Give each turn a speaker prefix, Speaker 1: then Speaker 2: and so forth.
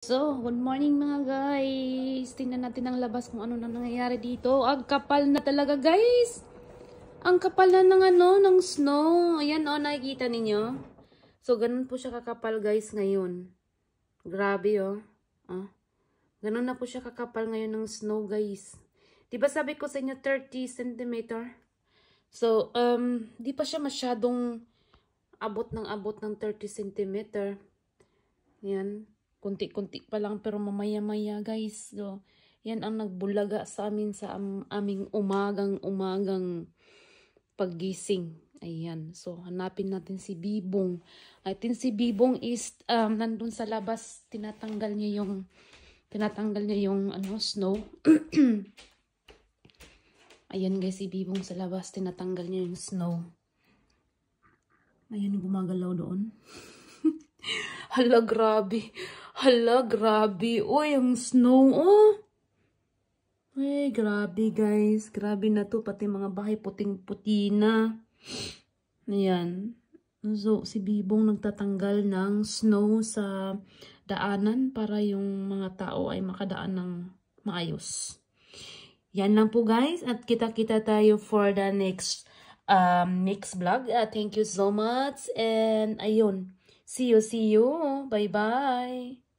Speaker 1: So, good morning mga guys. Tingnan natin ang labas kung ano na nangyayari dito. Ang kapal na talaga guys. Ang kapal na ng ng snow. Ayan nakikita ninyo. So, ganun po siya kakapal guys ngayon. Grabe ganun na po siya kakapal ngayon ng snow guys. Diba sabi ko sa inyo 30 cm? So, di pa siya masyadong abot ng 30 cm. Yan. Kunti-kunti pa lang pero mamaya-maya guys. So, yan ang nagbulaga sa amin sa aming umagang paggising. Ayan. So, hanapin natin si Bibong. I think si Bibong is nandun sa labas. Tinatanggal niya yung snow. Ayan guys, si Bibong sa labas. Tinatanggal niya yung snow. Ayan, gumagalaw doon. Hala, grabe. Hala, grabe. Uy, ang snow, Ay, grabe, guys. Grabe na to. Pati mga bahay puting-puti na. Ayan. So, si Bibong nagtatanggal ng snow sa daanan para yung mga tao ay makadaan ng maayos. Yan lang po, guys. At kita-kita tayo for the next vlog. Thank you so much. And, ayun. See you. Bye-bye.